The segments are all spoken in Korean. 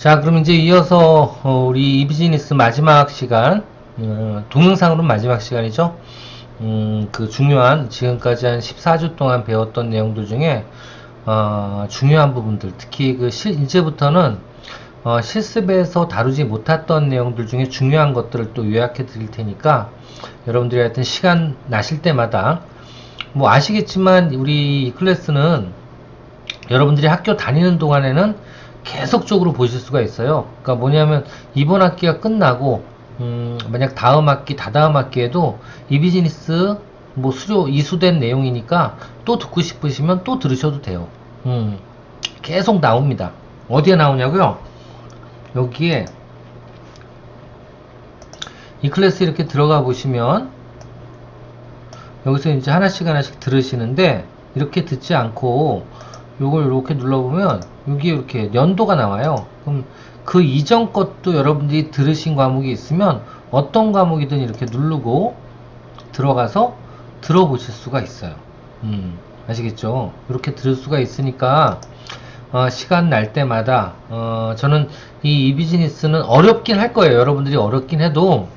자, 그럼 이제 이어서 우리 이 비즈니스 마지막 시간, 동영상으로는 마지막 시간이죠. 그 중요한 지금까지 한 14주 동안 배웠던 내용들 중에 중요한 부분들, 특히 이제부터는 실습에서 다루지 못했던 내용들 중에 중요한 것들을 또 요약해 드릴 테니까 여러분들이 하여튼 시간 나실 때마다 뭐 아시겠지만 우리 이 클래스는 여러분들이 학교 다니는 동안에는 계속적으로 보실 수가 있어요. 그러니까 뭐냐면 이번 학기가 끝나고 만약 다음 학기, 다다음 학기에도 이 비즈니스 뭐 수료 이수된 내용이니까 또 듣고 싶으시면 또 들으셔도 돼요. 계속 나옵니다. 어디에 나오냐고요? 여기에 이 클래스 이렇게 들어가 보시면 여기서 이제 하나씩 들으시는데 이렇게 듣지 않고 요걸 이렇게 눌러보면 여기 이렇게 연도가 나와요. 그럼 그 이전 것도 여러분들이 들으신 과목이 있으면 어떤 과목이든 이렇게 누르고 들어가서 들어보실 수가 있어요. 아시겠죠? 이렇게 들을 수가 있으니까 시간 날 때마다 저는 이 비즈니스는 어렵긴 할 거예요. 여러분들이 어렵긴 해도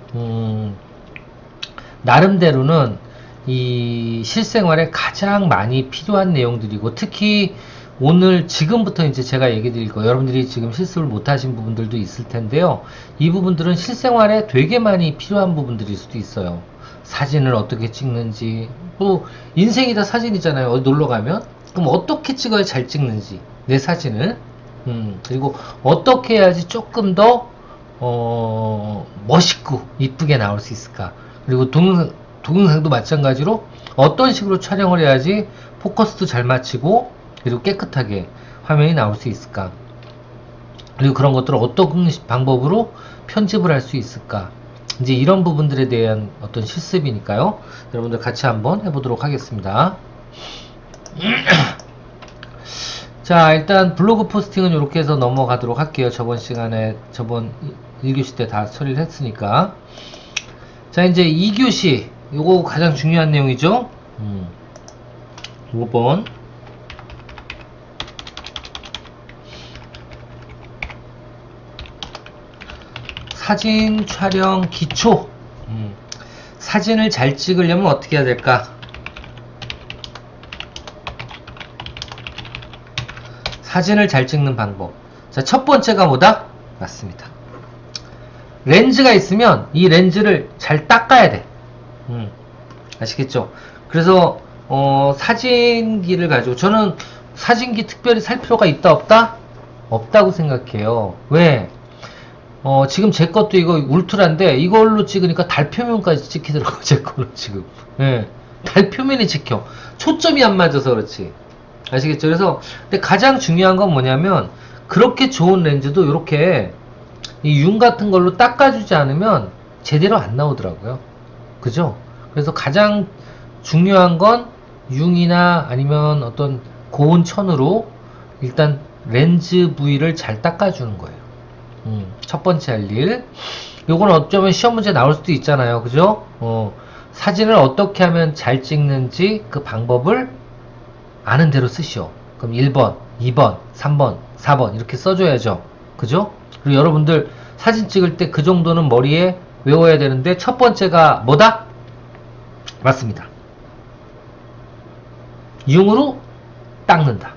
나름대로는 이 실생활에 가장 많이 필요한 내용들이고, 특히 오늘 지금부터 이제 제가 얘기 드릴 거예요. 여러분들이 지금 실습을 못 하신 부분들도 있을 텐데요. 이 부분들은 실생활에 되게 많이 필요한 부분들일 수도 있어요. 사진을 어떻게 찍는지, 뭐 인생이 다 사진이잖아요. 어디 놀러 가면. 그럼 어떻게 찍어야 잘 찍는지, 내 사진을. 그리고 어떻게 해야지 조금 더 멋있고 이쁘게 나올 수 있을까. 그리고 동영상도 마찬가지로 어떤 식으로 촬영을 해야지 포커스도 잘 맞추고 그리고 깨끗하게 화면이 나올 수 있을까. 그리고 그런 것들을 어떤 방법으로 편집을 할 수 있을까. 이제 이런 부분들에 대한 어떤 실습이니까요. 여러분들 같이 한번 해보도록 하겠습니다. 자, 일단 블로그 포스팅은 이렇게 해서 넘어가도록 할게요. 저번 1교시 때 다 처리를 했으니까. 자, 이제 2교시 요거 가장 중요한 내용이죠. 5번 사진 촬영 기초. 사진을 잘 찍으려면 어떻게 해야 될까? 사진을 잘 찍는 방법. 자, 첫 번째가 뭐다? 맞습니다. 렌즈가 있으면 이 렌즈를 잘 닦아야 돼. 아시겠죠? 그래서 사진기를 가지고, 저는 사진기 특별히 살 필요가 있다 없다? 없다고 생각해요. 왜? 지금 제 것도 이거 울트라인데 이걸로 찍으니까 달 표면까지 찍히더라고. 제 거는 지금. 예. 달 표면이 찍혀. 초점이 안 맞아서 그렇지. 아시겠죠? 그래서 근데 가장 중요한 건 뭐냐면, 그렇게 좋은 렌즈도 이렇게 이 윤 같은 걸로 닦아주지 않으면 제대로 안 나오더라고요. 그죠? 그래서 가장 중요한 건 융이나 아니면 어떤 고온 천으로 일단 렌즈 부위를 잘 닦아주는 거예요. 첫 번째 할 일. 요건 어쩌면 시험 문제 나올 수도 있잖아요. 그죠? 사진을 어떻게 하면 잘 찍는지 그 방법을 아는 대로 쓰시오. 그럼 1번, 2번, 3번, 4번 이렇게 써줘야죠. 그죠? 그리고 여러분들 사진 찍을 때 그 정도는 머리에 외워야 되는데, 첫 번째가 뭐다? 맞습니다. 융으로 닦는다.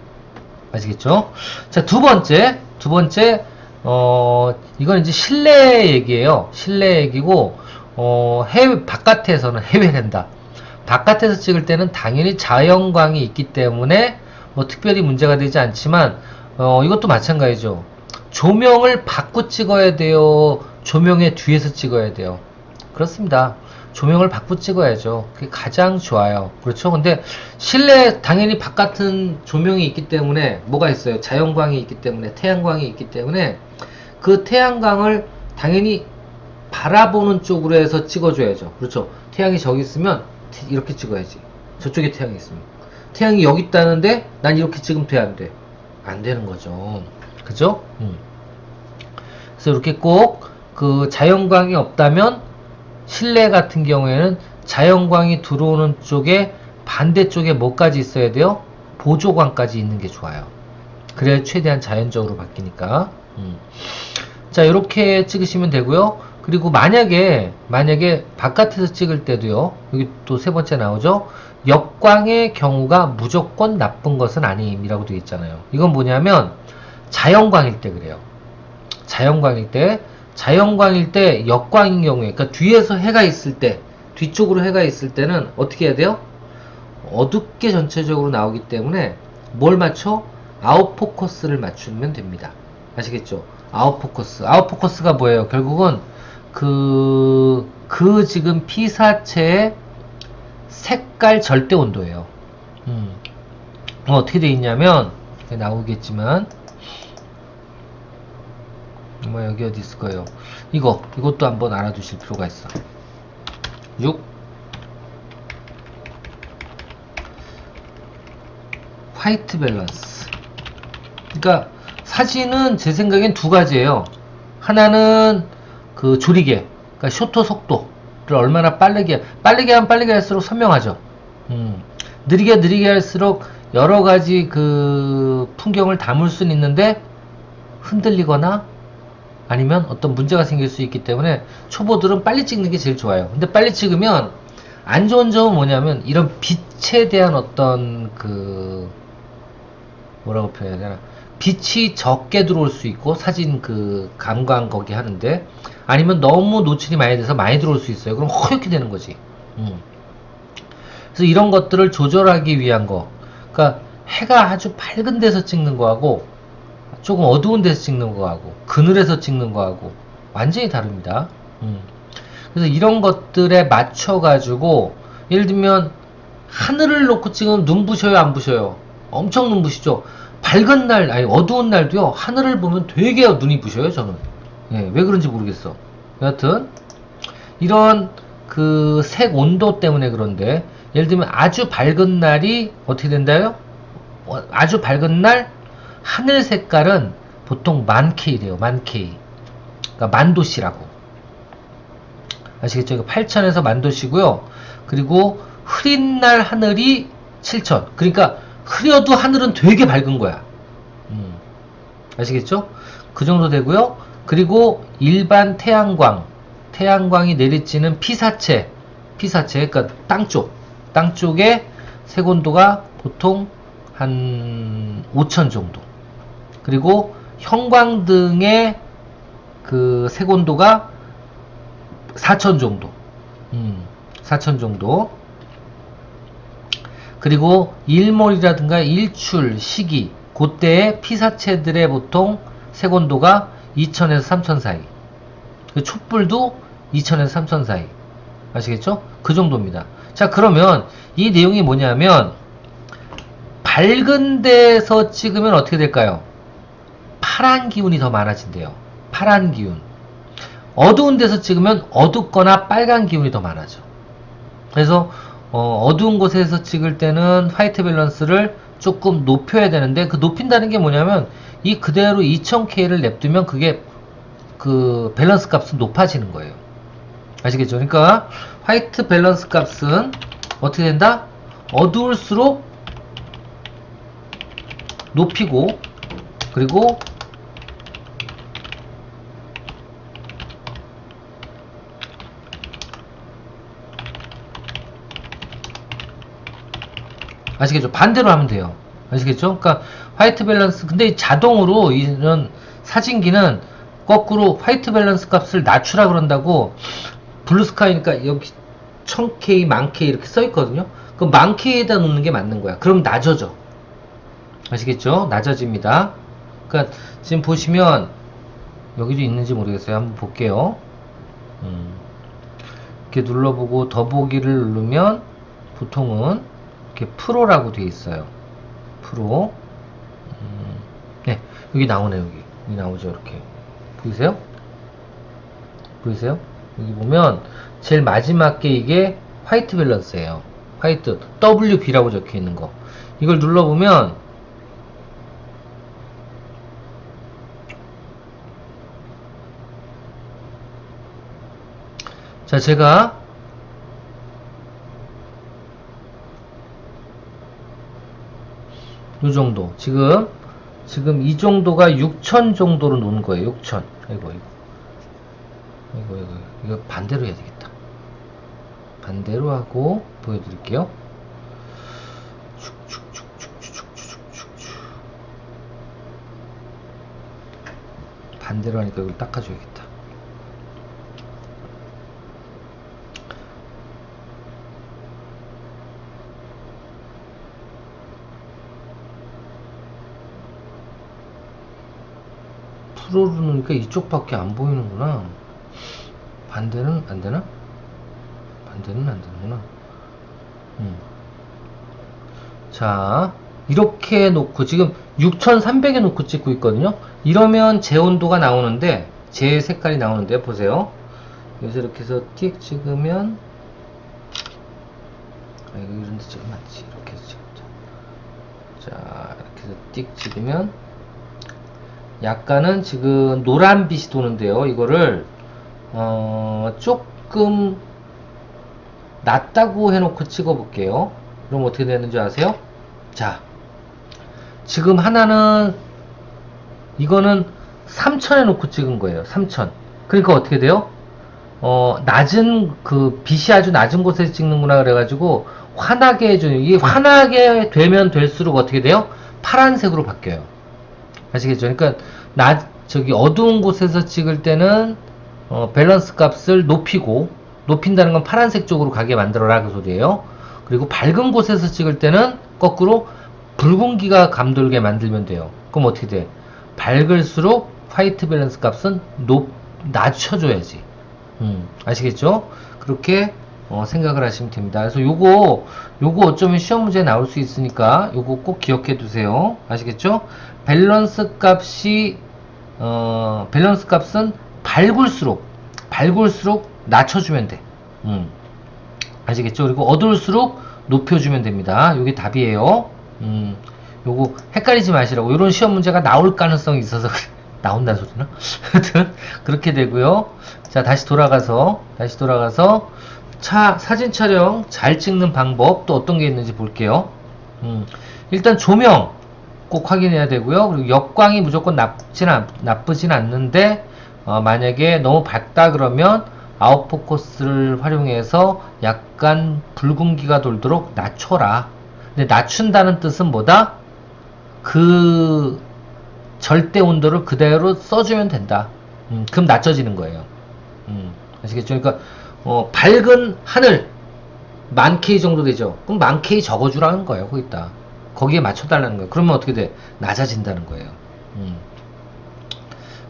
아시겠죠? 자, 두 번째, 이건 이제 실내 얘기예요. 실내 얘기고, 바깥에서는 해외랜다. 바깥에서 찍을 때는 당연히 자연광이 있기 때문에 뭐 특별히 문제가 되지 않지만, 이것도 마찬가지죠. 조명을 받고 찍어야 돼요? 조명의 뒤에서 찍어야 돼요? 그렇습니다. 조명을 받고 찍어야죠. 그게 가장 좋아요. 그렇죠? 근데 실내 당연히 바깥은 조명이 있기 때문에 뭐가 있어요? 자연광이 있기 때문에, 태양광이 있기 때문에 그 태양광을 당연히 바라보는 쪽으로 해서 찍어줘야죠. 그렇죠? 태양이 저기 있으면 이렇게 찍어야지. 저쪽에 태양이 있으면. 태양이 여기 있다는데 난 이렇게 찍으면 돼, 안 돼? 안 되는 거죠. 그죠? 그래서 이렇게 꼭 그 자연광이 없다면, 실내 같은 경우에는 자연광이 들어오는 쪽에 반대쪽에 뭐까지 있어야 돼요? 보조광까지 있는 게 좋아요. 그래야 최대한 자연적으로 바뀌니까. 자, 이렇게 찍으시면 되고요. 그리고 만약에 바깥에서 찍을 때도요. 여기 또 세 번째 나오죠. 역광의 경우가 무조건 나쁜 것은 아님이라고 되어 있잖아요. 이건 뭐냐면 자연광일 때 그래요. 자연광일 때 역광인 경우에, 그러니까 뒤에서 해가 있을 때, 뒤쪽으로 해가 있을 때는 어떻게 해야 돼요? 어둡게 전체적으로 나오기 때문에 뭘 맞춰? 아웃포커스를 맞추면 됩니다. 아시겠죠? 아웃포커스가 뭐예요? 결국은 그 지금 피사체의 색깔 절대 온도예요. 어떻게 돼 있냐면, 나오겠지만, 뭐 여기 어디 있을 거예요? 이것도 한번 알아두실 필요가 있어. 6 화이트 밸런스. 그러니까 사진은 제 생각엔 두 가지예요. 하나는 그 조리개, 그러니까 쇼터 속도를 얼마나 빠르게 하면 빠르게 할수록 선명하죠. 느리게 할수록 여러 가지 그 풍경을 담을 수는 있는데 흔들리거나 아니면 어떤 문제가 생길 수 있기 때문에 초보들은 빨리 찍는 게 제일 좋아요. 근데 빨리 찍으면 안 좋은 점은 뭐냐면 이런 빛에 대한 어떤 그 뭐라고 표현해야 되나, 빛이 적게 들어올 수 있고 사진 그 감광 거기 하는데, 아니면 너무 노출이 많이 돼서 많이 들어올 수 있어요. 그럼 허옇게 되는 거지. 그래서 이런 것들을 조절하기 위한 거, 그러니까 해가 아주 밝은 데서 찍는 거하고 조금 어두운 데서 찍는 거하고 그늘에서 찍는 거하고 완전히 다릅니다. 그래서 이런 것들에 맞춰 가지고, 예를 들면 하늘을 놓고 찍으면 눈부셔요, 안 부셔요? 엄청 눈부시죠. 밝은 날, 아니 어두운 날도요, 하늘을 보면 되게 눈이 부셔요, 저는. 예, 왜 그런지 모르겠어. 여하튼 이런 그 색 온도 때문에 그런데, 예를 들면 아주 밝은 날이 어떻게 된다요? 아주 밝은 날 하늘 색깔은 보통 만케이래요. 만케이. 그러니까 만도씨라고. 아시겠죠? 8000에서 만도씨고요. 그리고 흐린 날 하늘이 7000. 그러니까 흐려도 하늘은 되게 밝은 거야. 아시겠죠? 그 정도 되고요. 그리고 일반 태양광이 내리쬐는 피사체, 그러니까 땅 쪽의 색온도가 보통 한 5000 정도. 그리고 형광등의 그 색온도가 4000 정도. 4000 정도. 그리고 일몰이라든가 일출 시기, 그때의 피사체들의 보통 색온도가 2000에서 3000 사이. 그 촛불도 2000에서 3000 사이. 아시겠죠? 그 정도입니다. 자, 그러면 이 내용이 뭐냐면, 밝은 데서 찍으면 어떻게 될까요? 파란 기운이 더 많아진대요. 파란 기운. 어두운 데서 찍으면 어둡거나 빨간 기운이 더 많아져. 그래서 어두운 곳에서 찍을 때는 화이트 밸런스를 조금 높여야 되는데, 그 높인다는 게 뭐냐면 이 그대로 2000K를 냅두면 그게 그 밸런스 값은 높아지는 거예요. 아시겠죠? 그러니까 화이트 밸런스 값은 어떻게 된다? 어두울수록 높이고, 그리고 아시겠죠? 반대로 하면 돼요. 아시겠죠? 그러니까 화이트 밸런스, 근데 자동으로 이런 사진기는 거꾸로 화이트 밸런스 값을 낮추라 그런다고, 블루스카이니까 여기 1000K, 10,000K 이렇게 써 있거든요. 그럼 10,000K에다 놓는 게 맞는 거야. 그럼 낮아져. 아시겠죠? 낮아집니다. 그러니까 지금 보시면 여기도 있는지 모르겠어요. 한번 볼게요. 이렇게 눌러보고 더보기를 누르면 보통은 이렇게 프로라고 되어 있어요. 프로. 네, 여기 나오네요. 여기 나오죠. 이렇게 보이세요? 여기 보면 제일 마지막 게 이게 화이트 밸런스예요. 화이트 WB라고 적혀 있는 거. 이걸 눌러보면 자, 제가 요 정도 지금 지금 이 정도가 6000 정도로 놓은 거예요. 6000. 이거 반대로 해야 되겠다. 반대로 하고 보여드릴게요. 반대로 하니까 이걸 닦아줘야겠다. 프로로 놓으니까 이쪽밖에 안 보이는구나. 반대는 안 되나? 반대는 안 되는구나. 자, 이렇게 놓고 지금 6300에 놓고 찍고 있거든요. 이러면 제 온도가 나오는데, 제 색깔이 나오는데, 보세요. 여기서 이렇게 해서 띡 찍으면, 이거 이런 데 찍으면 안 되지. 이렇게 해서 찍자. 자, 이렇게 해서 띡 찍으면, 약간은 지금 노란빛이 도는데요. 이거를, 조금, 낮다고 해놓고 찍어볼게요. 그럼 어떻게 되는지 아세요? 자, 지금 하나는 이거는 3000에 놓고 찍은 거예요. 3000. 그러니까 어떻게 돼요? 낮은 그 빛이 아주 낮은 곳에서 찍는구나 그래가지고 환하게 해줘요. 이게 환하게 되면 될수록 어떻게 돼요? 파란색으로 바뀌어요. 아시겠죠? 그러니까 저기 어두운 곳에서 찍을 때는 밸런스 값을 높인다는 건 파란색 쪽으로 가게 만들어라 그 소리예요. 그리고 밝은 곳에서 찍을 때는 거꾸로 붉은기가 감돌게 만들면 돼요. 그럼 어떻게 돼? 밝을수록 화이트 밸런스 값은 낮춰줘야지. 아시겠죠? 그렇게 생각을 하시면 됩니다. 그래서 요거 어쩌면 시험 문제에 나올 수 있으니까 요거 꼭 기억해 두세요. 아시겠죠? 밸런스 값은 밝을수록 낮춰주면 돼. 아시겠죠? 그리고 어두울수록 높여주면 됩니다. 요게 답이에요. 요거 헷갈리지 마시라고. 요런 시험 문제가 나올 가능성이 있어서 나온다는 소리나? 하여튼 그렇게 되고요. 자, 다시 돌아가서 사진 촬영 잘 찍는 방법 또 어떤 게 있는지 볼게요. 일단 조명 꼭 확인해야 되고요. 그리고 역광이 무조건 나쁘진 않는데 만약에 너무 밝다 그러면 아웃포커스를 활용해서 약간 붉은기가 돌도록 낮춰라. 근데 낮춘다는 뜻은 뭐다? 그 절대 온도를 그대로 써주면 된다. 그럼 낮춰지는 거예요. 아시겠죠? 그러니까 밝은 하늘 10,000K 정도 되죠. 그럼 10,000K 적어주라는 거예요. 거기다 거기에 맞춰달라는 거예요. 그러면 어떻게 돼? 낮아진다는 거예요.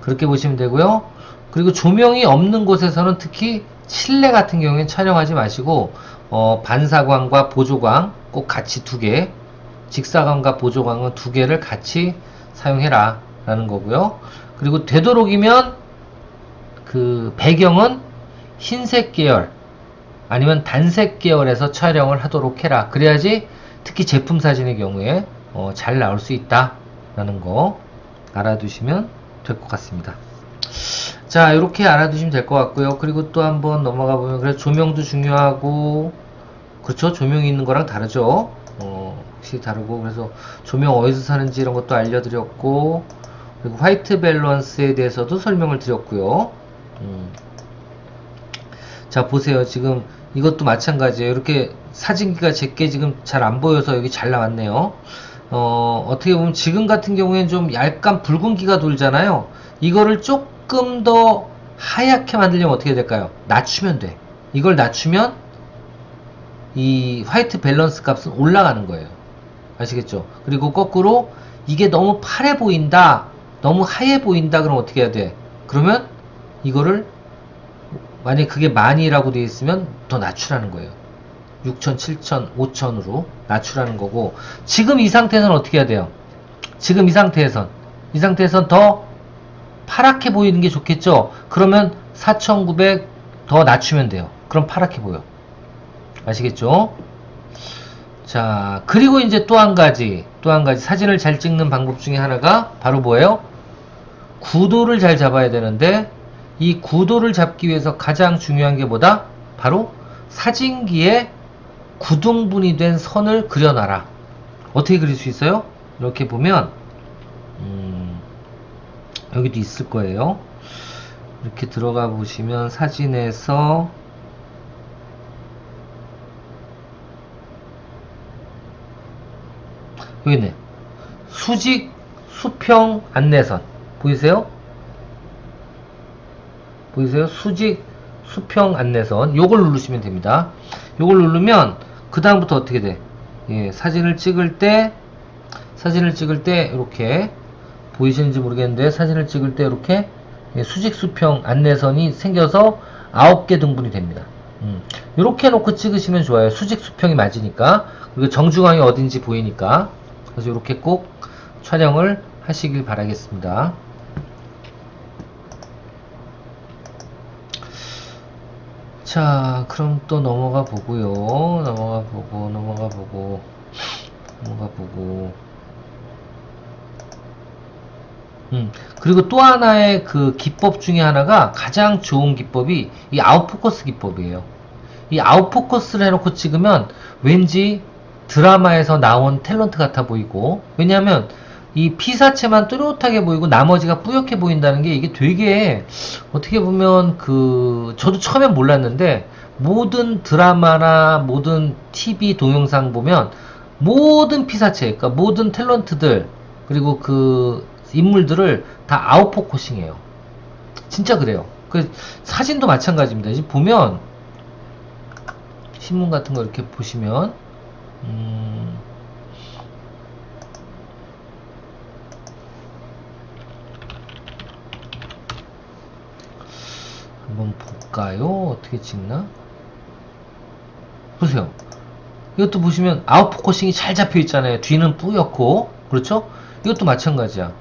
그렇게 보시면 되고요. 그리고 조명이 없는 곳에서는 특히 실내 같은 경우에는 촬영하지 마시고 반사광과 보조광 꼭 같이 2개, 직사광과 보조광은 2개를 같이 사용해라 라는 거고요. 그리고 되도록이면 그 배경은 흰색 계열 아니면 단색 계열에서 촬영을 하도록 해라. 그래야지 특히 제품 사진의 경우에 잘 나올 수 있다 라는 거 알아두시면 될 것 같습니다. 자, 이렇게 알아두시면 될 것 같고요. 그리고 또 한번 넘어가 보면, 그래서 조명도 중요하고, 그렇죠? 조명이 있는 거랑 다르죠? 확실히 다르고, 그래서 조명 어디서 사는지 이런 것도 알려드렸고, 그리고 화이트 밸런스에 대해서도 설명을 드렸고요. 자, 보세요. 지금 이것도 마찬가지예요. 이렇게 사진기가 제게 지금 잘 안 보여서 여기 잘 나왔네요. 어떻게 보면 지금 같은 경우에는 좀 약간 붉은기가 돌잖아요. 이거를 조금 더 하얗게 만들려면 어떻게 될까요? 낮추면 돼. 이걸 낮추면 이 화이트 밸런스 값은 올라가는 거예요. 아시겠죠? 그리고 거꾸로 이게 너무 파래 보인다, 너무 하얘 보인다 그러면 어떻게 해야 돼? 그러면 이거를 만약에 그게 많이라고 되어 있으면 더 낮추라는 거예요. 6,000, 7,000, 5,000으로 낮추라는 거고, 지금 이 상태에서는 어떻게 해야 돼요? 지금 이 상태에선 더 파랗게 보이는 게 좋겠죠? 그러면 4,900 더 낮추면 돼요. 그럼 파랗게 보여. 아시겠죠? 자, 그리고 이제 또 한 가지 사진을 잘 찍는 방법 중에 하나가 바로 뭐예요? 구도를 잘 잡아야 되는데, 이 구도를 잡기 위해서 가장 중요한 게 뭐다? 바로 사진기에 구등분이 된 선을 그려놔라. 어떻게 그릴 수 있어요? 이렇게 보면 여기도 있을 거예요. 이렇게 들어가 보시면 사진에서 여기 있네. 수직 수평 안내선 보이세요? 보이세요? 수직 수평 안내선 요걸 누르시면 됩니다. 요걸 누르면 그 다음부터 어떻게 돼? 예, 사진을 찍을 때 이렇게 보이시는지 모르겠는데 사진을 찍을 때 이렇게 수직 수평 안내선이 생겨서 9개 등분이 됩니다. 이렇게 놓고 찍으시면 좋아요. 수직 수평이 맞으니까. 그리고 정중앙이 어딘지 보이니까. 그래서 이렇게 꼭 촬영을 하시길 바라겠습니다. 자, 그럼 또 넘어가 보고요. 넘어가 보고. 그리고 또 하나의 그 기법 중에 하나가 가장 좋은 기법이 이 아웃포커스 기법이에요. 이 아웃포커스를 해놓고 찍으면 왠지 드라마에서 나온 탤런트 같아 보이고, 왜냐하면 이 피사체만 뚜렷하게 보이고 나머지가 뿌옇게 보인다는 게 이게 되게 어떻게 보면 저도 처음엔 몰랐는데 모든 드라마나 모든 TV 동영상 보면 모든 피사체, 그러니까 모든 탤런트들 그리고 그 인물들을 다 아웃포커싱해요. 진짜 그래요. 그 사진도 마찬가지입니다. 지금 보면 신문 같은 거 이렇게 보시면 한번 볼까요? 어떻게 찍나? 보세요. 이것도 보시면 아웃포커싱이 잘 잡혀 있잖아요. 뒤는 뿌옇고, 그렇죠? 이것도 마찬가지야.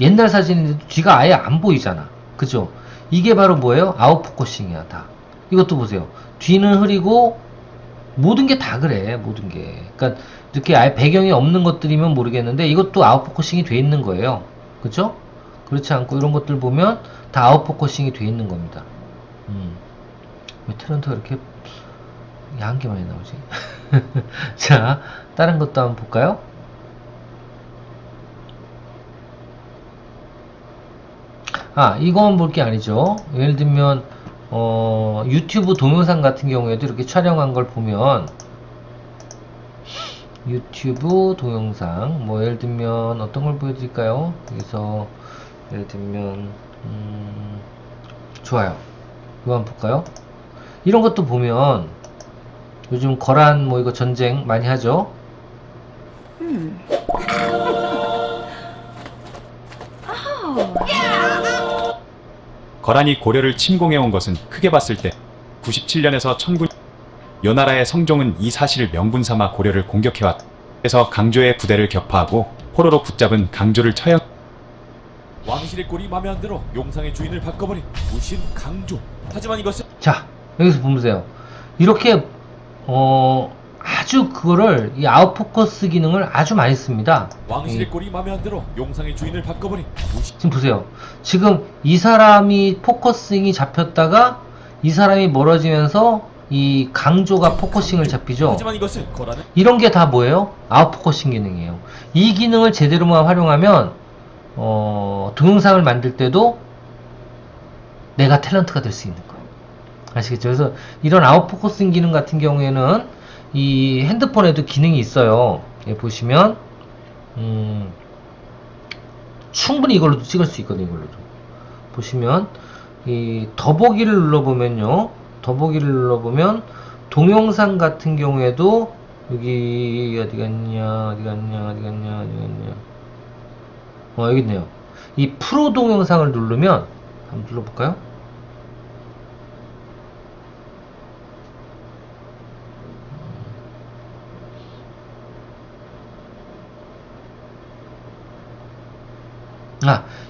옛날 사진인데 뒤가 아예 안 보이잖아. 그죠? 이게 바로 뭐예요? 아웃포커싱이야, 다. 이것도 보세요. 뒤는 흐리고 모든 게 다 그래. 모든 게. 그러니까 이렇게 아예 배경이 없는 것들이면 모르겠는데 이것도 아웃포커싱이 돼 있는 거예요. 그죠? 그렇지 않고 이런 것들 보면 다 아웃포커싱이 돼 있는 겁니다. 왜 탤런트가 이렇게 야한 게 많이 나오지? 자, 다른 것도 한번 볼까요? 이거만 볼 게 아니죠. 예를 들면 유튜브 동영상 같은 경우에도 이렇게 촬영한 걸 보면 유튜브 동영상 뭐 예를 들면 어떤 걸 보여드릴까요? 여기서 예를 들면 좋아요. 이거 한번 볼까요? 이런 것도 보면 요즘 거란 뭐 이거 전쟁 많이 하죠. 거란이 고려를 침공해온 것은 크게 봤을 때 97년에서 1900년 요 나라의 성종은 이 사실을 명분 삼아 고려를 공격해왔다. 그래서 강조의 부대를 격파하고 포로로 붙잡은 강조를 처형. 왕실의 꼴이 맘에 안 들어 용상의 주인을 바꿔버린 무신 강조. 하지만 이것은 자, 여기서 보세요. 이렇게 아주 그거를 이 아웃포커스 기능을 아주 많이 씁니다. 왕실의 꼴이 맘에 안 들어 용상의 주인을 바꿔버린 무신. 지금 보세요. 지금 이 사람이 포커싱이 잡혔다가 이 사람이 멀어지면서 이 강조가 포커싱을 잡히죠. 하지만 이것을 거라는 이런 게 다 뭐예요? 아웃포커싱 기능이에요. 이 기능을 제대로만 활용하면 동영상을 만들 때도 내가 탤런트가 될 수 있는 거예요. 아시겠죠? 그래서 이런 아웃포커싱 기능 같은 경우에는 이 핸드폰에도 기능이 있어요. 예, 보시면 충분히 이걸로도 찍을 수 있거든요. 이걸로도 보시면 이 더보기를 눌러보면요. 더보기를 눌러보면 동영상 같은 경우에도 여기 어디갔냐 여기 있네요. 이 프로 동영상을 누르면 한번 눌러볼까요?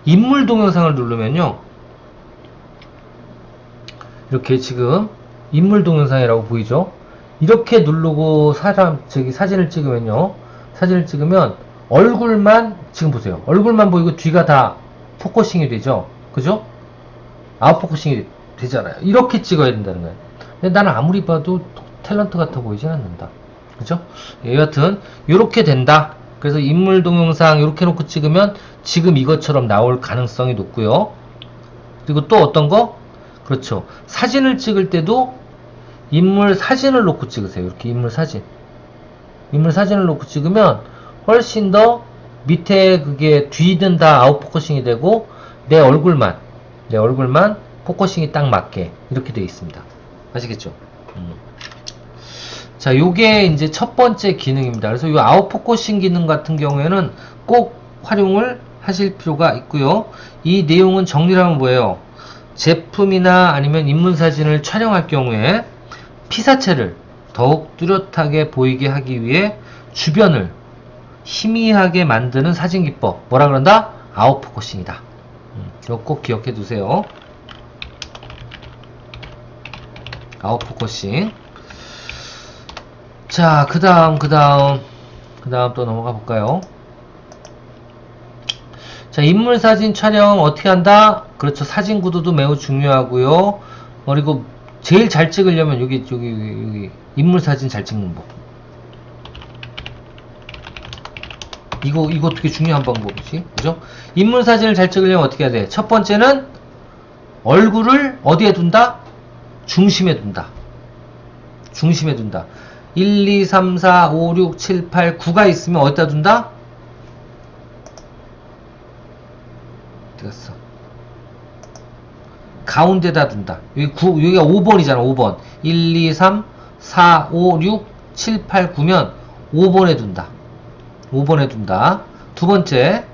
인물 동영상을 누르면요. 이렇게 지금 인물 동영상이라고 보이죠? 이렇게 누르고 사진을 찍으면요. 사진을 찍으면 얼굴만, 지금 보세요. 얼굴만 보이고 뒤가 다 포커싱이 되죠? 그죠? 아웃포커싱이 되잖아요. 이렇게 찍어야 된다는 거예요. 근데 나는 아무리 봐도 탤런트 같아 보이진 않는다. 그죠? 예, 여하튼, 이렇게 된다. 그래서 인물 동영상 이렇게 놓고 찍으면 지금 이것처럼 나올 가능성이 높고요. 그리고 또 어떤 거? 그렇죠. 사진을 찍을 때도 인물 사진을 놓고 찍으세요. 이렇게 인물 사진을 놓고 찍으면 훨씬 더 밑에 그게 뒤는 다 아웃포커싱이 되고 내 얼굴만 포커싱이 딱 맞게 이렇게 되어 있습니다. 아시겠죠? 자, 요게 이제 첫 번째 기능입니다. 그래서 이 아웃포커싱 기능 같은 경우에는 꼭 활용을 하실 필요가 있고요. 이 내용은 정리를 하면 뭐예요? 제품이나 아니면 인물 사진을 촬영할 경우에 피사체를 더욱 뚜렷하게 보이게 하기 위해 주변을 희미하게 만드는 사진 기법. 뭐라 그런다? 아웃포커싱이다. 이거 꼭 기억해 두세요. 아웃포커싱. 자, 그 다음 또 넘어가 볼까요? 자, 인물 사진 촬영 어떻게 한다? 그렇죠. 사진 구도도 매우 중요하고요. 그리고 제일 잘 찍으려면 여기 인물 사진 잘 찍는 법. 이거 되게 중요한 방법이지. 그죠? 인물 사진을 잘 찍으려면 어떻게 해야 돼? 첫 번째는 얼굴을 어디에 둔다? 중심에 둔다. 1, 2, 3, 4, 5, 6, 7, 8, 9가 있으면 어디다 둔다? 어디 갔어? 가운데다 둔다. 여기가 5번이잖아, 5번. 1, 2, 3, 4, 5, 6, 7, 8, 9면 5번에 둔다. 두 번째,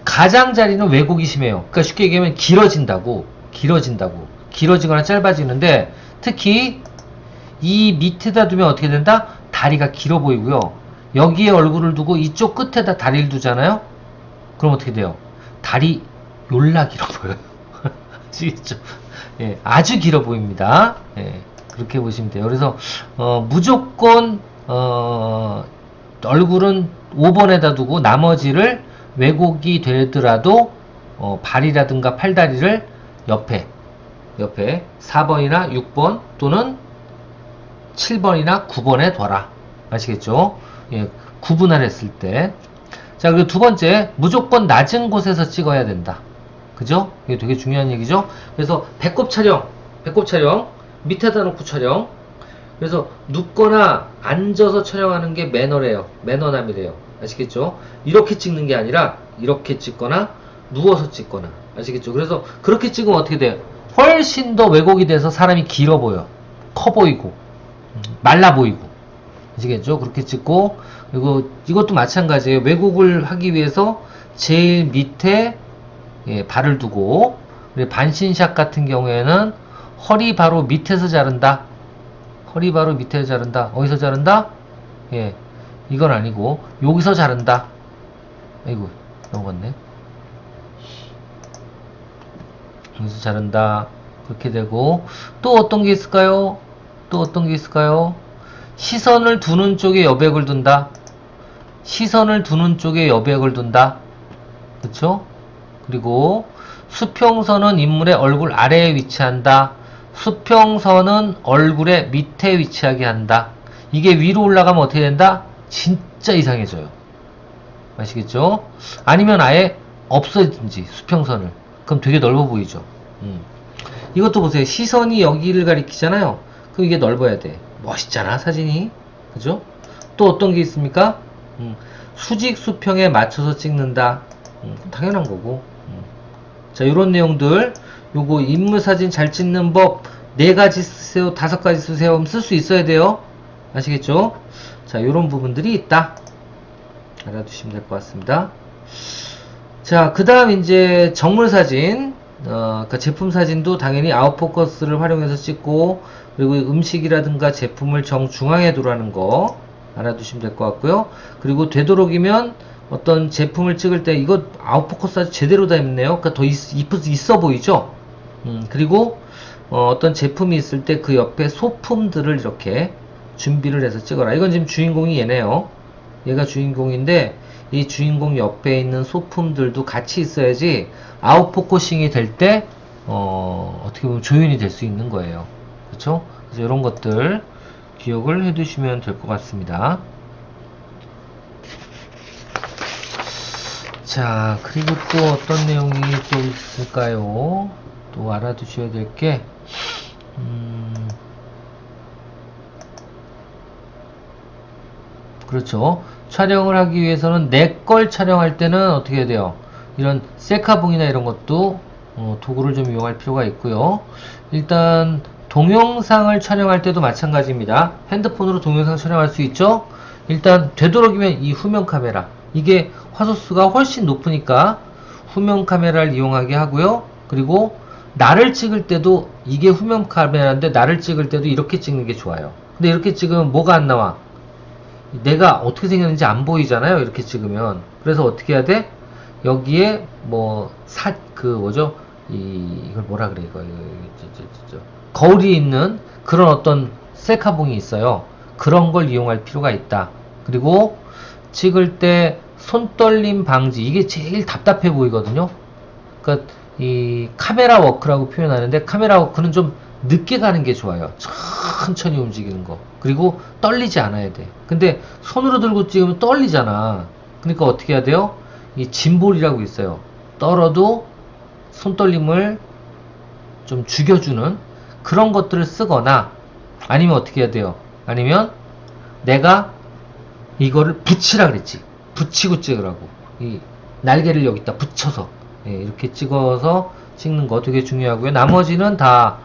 가장자리는 왜곡이 심해요. 그러니까 쉽게 얘기하면 길어지거나 짧아지는데, 특히 이 밑에다 두면 어떻게 된다? 다리가 길어 보이고요. 여기에 얼굴을 두고 이쪽 끝에다 다리를 두잖아요? 그럼 어떻게 돼요? 다리 졸라 길어 보여요. 아시겠죠? 예, 아주 길어 보입니다. 예, 그렇게 보시면 돼요. 그래서 무조건 얼굴은 5번에다 두고 나머지를 왜곡이 되더라도 발이라든가 팔다리를 옆에 4번이나 6번 또는 7번이나 9번에 둬라. 아시겠죠? 예, 구분을 했을 때. 자, 그리고 두 번째, 무조건 낮은 곳에서 찍어야 된다. 그죠? 이게 되게 중요한 얘기죠? 그래서 배꼽 촬영, 밑에다 놓고 촬영. 그래서 눕거나 앉아서 촬영하는 게 매너래요. 매너남이래요. 아시겠죠? 이렇게 찍는 게 아니라 이렇게 찍거나 누워서 찍거나. 아시겠죠? 그래서 그렇게 찍으면 어떻게 돼요? 훨씬 더 왜곡이 돼서 사람이 길어 보여. 커 보이고 말라 보이고. 아시겠죠? 그렇게 찍고, 그리고 이것도 마찬가지예요. 왜곡을 하기 위해서 제일 밑에 발을 두고, 그리고 반신샷 같은 경우에는 허리 바로 밑에서 자른다. 어디서 자른다? 예, 이건 아니고 여기서 자른다. 아이고, 넘어갔네. 여기서 자른다. 그렇게 되고, 또 어떤 게 있을까요? 시선을 두는 쪽에 여백을 둔다. 그쵸? 그리고 수평선은 인물의 얼굴 아래에 위치한다. 수평선은 얼굴의 밑에 위치하게 한다. 이게 위로 올라가면 어떻게 된다? 진짜 이상해져요. 아시겠죠? 아니면 아예 없어진지, 수평선을. 그럼 되게 넓어 보이죠. 이것도 보세요. 시선이 여기를 가리키잖아요. 그럼 이게 넓어야 돼. 멋있잖아, 사진이. 그죠? 또 어떤 게 있습니까? 수직 수평에 맞춰서 찍는다. 당연한 거고. 자, 요런 내용들, 요거 인물 사진 잘 찍는 법 4가지 쓰세요, 5가지 쓰세요 하면 쓸 수 있어야 돼요. 아시겠죠? 자, 요런 부분들이 있다. 알아두시면 될 것 같습니다. 자, 그 다음 이제 정물 사진, 그러니까 제품 사진도 당연히 아웃포커스를 활용해서 찍고, 그리고 음식이라든가 제품을 정중앙에 두라는 거 알아두시면 될 것 같고요. 그리고 되도록이면 어떤 제품을 찍을 때 이거 아웃포커스 아주 제대로 다 있네요. 그러니까 더 있어 보이죠? 그리고 어떤 제품이 있을 때 그 옆에 소품들을 이렇게 준비를 해서 찍어라. 이건 지금 주인공이 얘네요. 얘가 주인공인데 이 주인공 옆에 있는 소품들도 같이 있어야지 아웃포커싱이 될 때 어떻게 보면 조연이 될 수 있는 거예요. 그렇죠? 그래서 이런 것들 기억을 해두시면 될 것 같습니다. 자, 그리고 또 어떤 내용이 또 있을까요? 또 알아두셔야 될 게, 그렇죠. 촬영을 하기 위해서는 내 걸 촬영할 때는 어떻게 해야 돼요? 이런 셀카봉이나 이런 것도 도구를 좀 이용할 필요가 있고요. 일단 동영상을 촬영할 때도 마찬가지입니다. 핸드폰으로 동영상 촬영할 수 있죠. 일단 되도록이면 이 후면 카메라, 이게 화소수가 훨씬 높으니까 후면 카메라를 이용하게 하고요. 그리고 나를 찍을 때도, 이게 후면 카메라인데 나를 찍을 때도 이렇게 찍는 게 좋아요. 근데 이렇게 찍으면 뭐가 안 나와? 내가 어떻게 생겼는지 안 보이잖아요, 이렇게 찍으면. 그래서 어떻게 해야 돼? 여기에 뭐죠? 이걸 뭐라 그래, 이거 거울이 있는 그런 어떤 셀카봉이 있어요. 그런 걸 이용할 필요가 있다. 그리고 찍을 때 손떨림 방지, 이게 제일 답답해 보이거든요. 그러니까 이 카메라 워크라고 표현하는데, 카메라 워크는 좀 늦게 가는 게 좋아요. 천천히 움직이는 거. 그리고 떨리지 않아야 돼. 근데 손으로 들고 찍으면 떨리잖아. 그러니까 어떻게 해야 돼요? 이 짐볼이라고 있어요. 떨어도 손떨림을 좀 죽여주는 그런 것들을 쓰거나, 아니면 어떻게 해야 돼요? 아니면 내가 이거를 붙이라 그랬지. 붙이고 찍으라고. 이 날개를 여기다 붙여서, 이렇게 찍어서 찍는 거 되게 중요하고요. 나머지는 다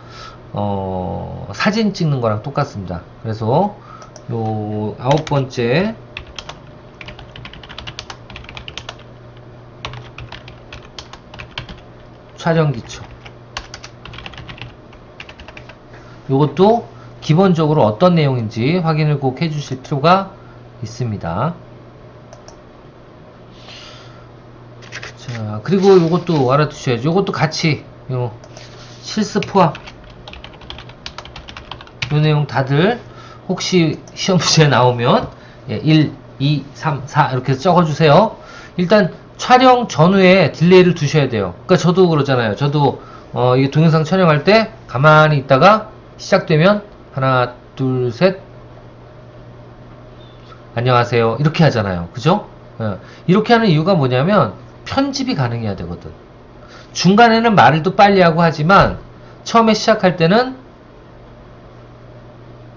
사진 찍는 거랑 똑같습니다. 그래서 요 9번째 촬영 기초, 요것도 기본적으로 어떤 내용인지 확인을 꼭 해주실 필요가 있습니다. 자, 그리고 요것도 알아두셔야죠. 요것도 같이 요 실습 포함, 요 내용 다들 혹시 시험 문제 나오면 1, 2, 3, 4 이렇게 적어주세요. 일단 촬영 전후에 딜레이를 두셔야 돼요. 그러니까 저도 그러잖아요. 저도 이게 동영상 촬영할 때 가만히 있다가 시작되면 하나, 둘, 셋, 안녕하세요 이렇게 하잖아요. 그죠? 이렇게 하는 이유가 뭐냐면 편집이 가능해야 되거든. 중간에는 말을 또 빨리 하고 하지만 처음에 시작할 때는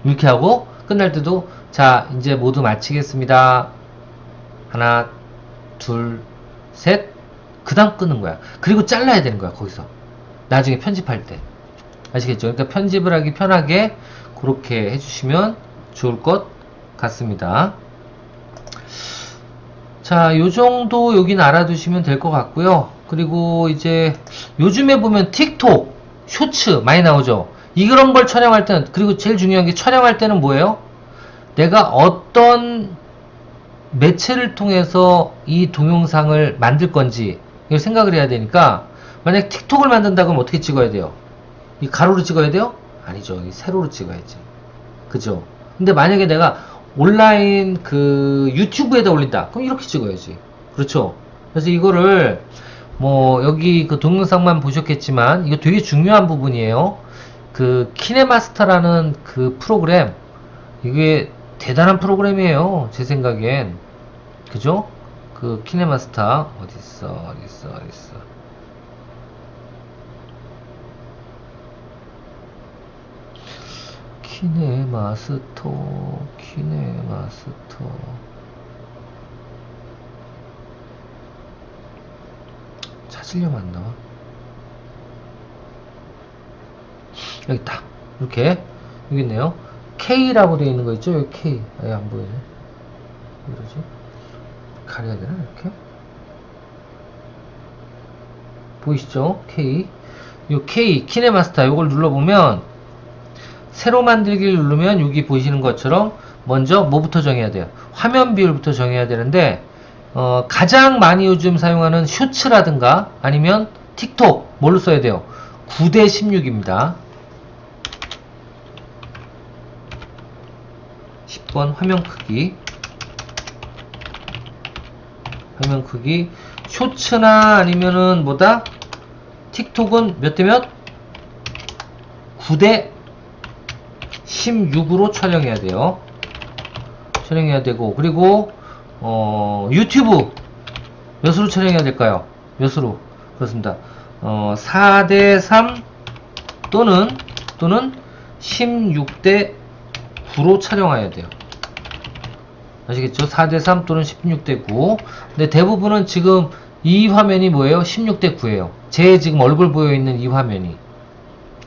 이렇게 하고 끝날 때도 자 이제 모두 마치겠습니다. 하나, 둘, 셋, 그 다음 끄는 거야. 그리고 잘라야 되는 거야, 거기서. 나중에 편집할 때. 아시겠죠? 그러니까 편집을 하기 편하게 그렇게 해주시면 좋을 것 같습니다. 자, 요 정도 여긴 알아두시면 될 것 같고요. 그리고 이제 요즘에 보면 틱톡, 쇼츠 많이 나오죠? 이런 걸 촬영할 때는, 그리고 제일 중요한 게 촬영할 때는 뭐예요? 내가 어떤 매체를 통해서 이 동영상을 만들 건지 이걸 생각을 해야 되니까, 만약 틱톡을 만든다 그러면 어떻게 찍어야 돼요? 이 가로로 찍어야 돼요? 아니죠. 이 세로로 찍어야지. 그죠? 근데 만약에 내가 온라인 그 유튜브에다 올린다. 그럼 이렇게 찍어야지. 그렇죠? 그래서 이거를 뭐 여기 그 동영상만 보셨겠지만 이거 되게 중요한 부분이에요. 그 키네마스터라는 그 프로그램, 이게 대단한 프로그램이에요. 제 생각엔. 그죠? 그 키네마스터 어딨어. 키네마스터 찾으려면 안 나와. 여기 있다. 이렇게 여기 있네요. K라고 되어 있는 거 있죠? 여기 K. 아예 안 보이네. 왜 이러지? 가려야 되나? 이렇게? 보이시죠? K. 요 K, 키네마스터 요걸 눌러보면, 새로 만들기를 누르면 여기 보이시는 것처럼 먼저 뭐부터 정해야 돼요? 화면 비율부터 정해야 되는데, 가장 많이 요즘 사용하는 쇼츠라든가 아니면 틱톡 뭘로 써야 돼요? 9:16입니다. 10번 화면 크기. 쇼츠나 아니면은 뭐다? 틱톡은 몇 대 몇? 9:16으로 촬영해야 돼요. 촬영해야 되고, 그리고 유튜브 몇으로 촬영해야 될까요? 몇으로? 그렇습니다. 4:3 또는 16:9로 촬영해야 돼요. 아시겠죠? 4:3 또는 16:9. 근데 대부분은 지금 이 화면이 뭐예요? 16:9예요. 제 지금 얼굴 보여있는 이 화면이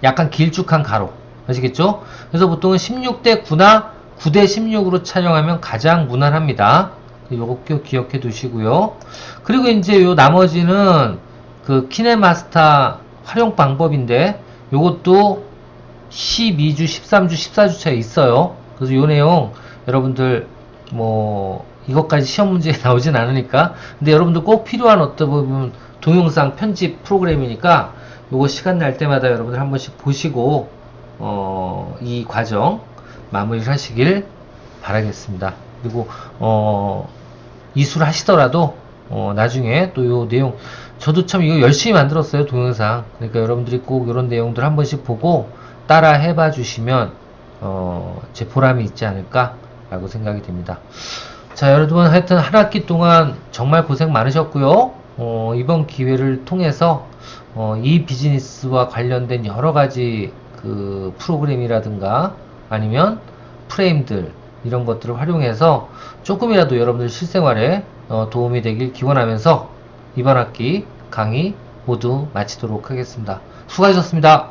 약간 길쭉한 가로. 아시겠죠? 그래서 보통은 16:9나 9:16으로 촬영하면 가장 무난합니다. 요거 기억해 두시고요. 그리고 이제 요 나머지는 그 키네마스터 활용 방법인데 요것도 12주, 13주, 14주차에 있어요. 그래서 요 내용 여러분들 뭐 이것까지 시험 문제에 나오진 않으니까 근데 여러분들 꼭 필요한 어떤 부분 동영상 편집 프로그램이니까 요거 시간 날 때마다 여러분들 한 번씩 보시고 이 과정 마무리를 하시길 바라겠습니다. 그리고 이수를 하시더라도 나중에 또 요 내용 저도 참 이거 열심히 만들었어요 동영상. 그러니까 여러분들이 꼭 이런 내용들 한 번씩 보고 따라 해봐 주시면 제 보람이 있지 않을까 라고 생각이 됩니다. 자, 여러분 하여튼 한 학기 동안 정말 고생 많으셨고요. 이번 기회를 통해서 이 비즈니스와 관련된 여러가지 그 프로그램이라든가 아니면 프레임들 이런 것들을 활용해서 조금이라도 여러분들 실생활에 도움이 되길 기원하면서 이번 학기 강의 모두 마치도록 하겠습니다. 수고하셨습니다.